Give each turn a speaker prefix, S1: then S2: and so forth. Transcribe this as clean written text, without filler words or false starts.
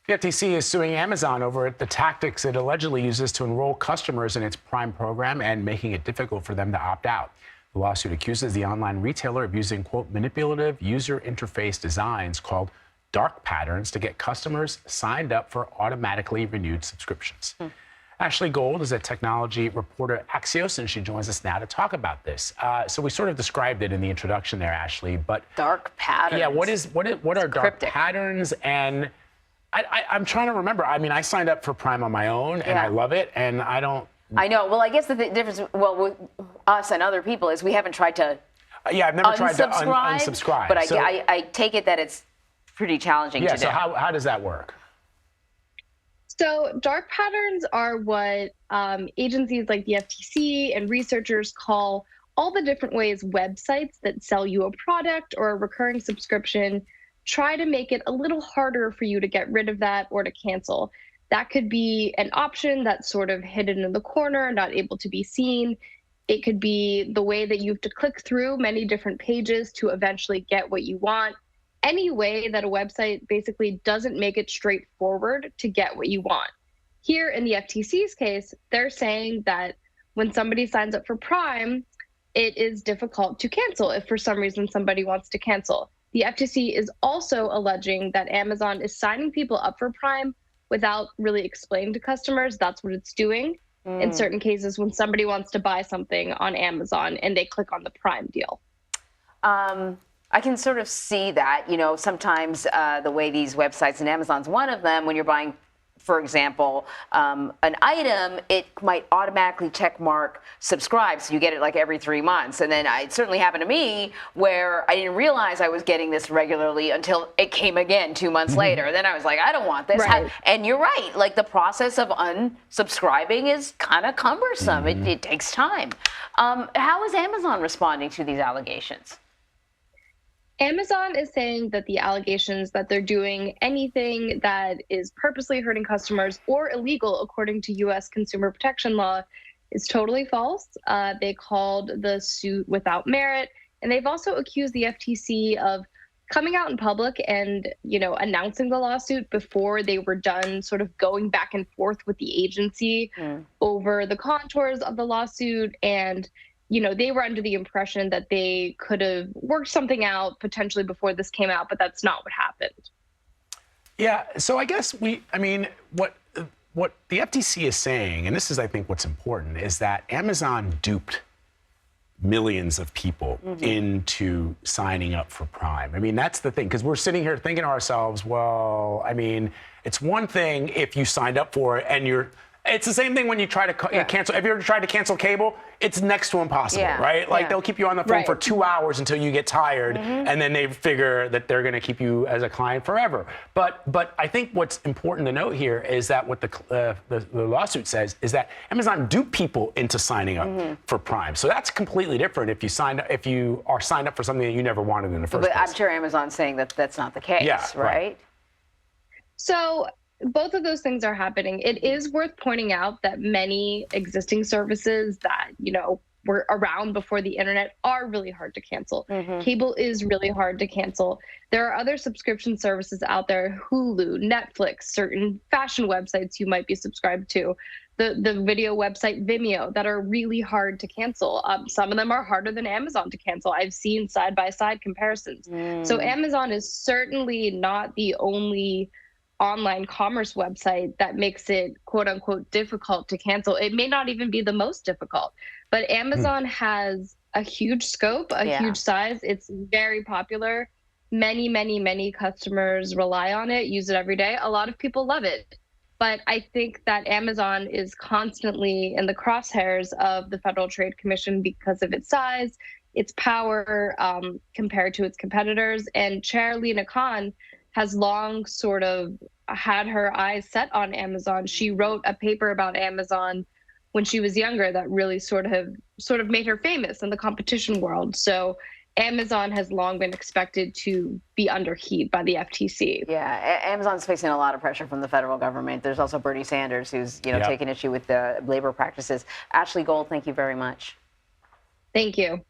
S1: The FTC is suing Amazon over the tactics it allegedly uses to enroll customers in its Prime program and making it difficult for them to opt out. The lawsuit accuses the online retailer of using, quote, manipulative user interface designs called dark patterns to get customers signed up for automatically renewed subscriptions. Ashley Gold is a technology reporter at Axios, and she joins us now to talk about this. So we sort of described it in the introduction there, Ashley, but
S2: dark patterns.
S1: Yeah, what are dark patterns? And I'm trying to remember. I mean, I signed up for Prime on my own, and I love it, and I don't.
S2: I know. Well, I guess the difference, with us and other people is we haven't tried to.
S1: Yeah, I've never tried to unsubscribe.
S2: But I take it that it's pretty challenging to do.
S1: So how does that work?
S3: So dark patterns are what agencies like the FTC and researchers call all the different ways websites that sell you a product or a recurring subscription try to make it a little harder for you to get rid of that or to cancel. That could be an option that's sort of hidden in the corner, not able to be seen. It could be the way that you have to click through many different pages to eventually get what you want. Any way that a website basically doesn't make it straightforward to get what you want. Here in the FTC's case, they're saying that when somebody signs up for Prime, it is difficult to cancel if for some reason somebody wants to cancel. The FTC is also alleging that Amazon is signing people up for Prime without really explaining to customers that's what it's doing. In certain cases, when somebody wants to buy something on Amazon and they click on the Prime deal.
S2: I can sort of see that, sometimes the way these websites, and Amazon's one of them, when you're buying, for example, an item, it might automatically check mark subscribe. So you get it like every 3 months. And then it certainly happened to me where I didn't realize I was getting this regularly until it came again 2 months later. Then I was like, I don't want this.
S3: Right.
S2: And you're right. Like the process of unsubscribing is kind of cumbersome. It takes time. How is Amazon responding to these allegations?
S3: Amazon is saying that the allegations that they're doing anything that is purposely hurting customers or illegal according to U.S. consumer protection law is totally false. They called the suit without merit, and they've also accused the FTC of coming out in public and, announcing the lawsuit before they were done sort of going back and forth with the agency over the contours of the lawsuit. And they were under the impression that they could have worked something out potentially before this came out, but that's not what happened.
S1: Yeah, so I guess what the FTC is saying, and this is, I think, what's important, is that Amazon duped millions of people into signing up for Prime. I mean, that's the thing, because we're sitting here thinking to ourselves, well, I mean, it's one thing if you signed up for it and it's the same thing when you try to cancel. Have you ever tried to cancel cable? It's next to impossible, right? Like they'll keep you on the phone for 2 hours until you get tired, and then they figure that they're going to keep you as a client forever. But I think what's important to note here is that what the lawsuit says is that Amazon duped people into signing up for Prime. So that's completely different if you are signed up for something that you never wanted in the first place.
S2: But I'm sure Amazon's saying that that's not the case, right?
S3: So both of those things are happening. It is worth pointing out that many existing services that, were around before the internet are really hard to cancel. Cable is really hard to cancel. There are other subscription services out there, Hulu, Netflix, certain fashion websites you might be subscribed to, the video website Vimeo, that are really hard to cancel. Some of them are harder than Amazon to cancel. I've seen side-by-side comparisons. So Amazon is certainly not the only online commerce website that makes it quote unquote difficult to cancel. It may not even be the most difficult, but Amazon has a huge scope, a huge size. It's very popular. Many, many, many customers rely on it, use it every day. A lot of people love it. But I think that Amazon is constantly in the crosshairs of the Federal Trade Commission because of its size, its power compared to its competitors. And Chair Lina Khan has long sort of had her eyes set on Amazon. She wrote a paper about Amazon when she was younger that really sort of made her famous in the competition world. So Amazon has long been expected to be under heat by the FTC.
S2: Yeah, Amazon's facing a lot of pressure from the federal government. There's also Bernie Sanders, who's taking issue with the labor practices. Ashley Gold, thank you very much.
S3: Thank you.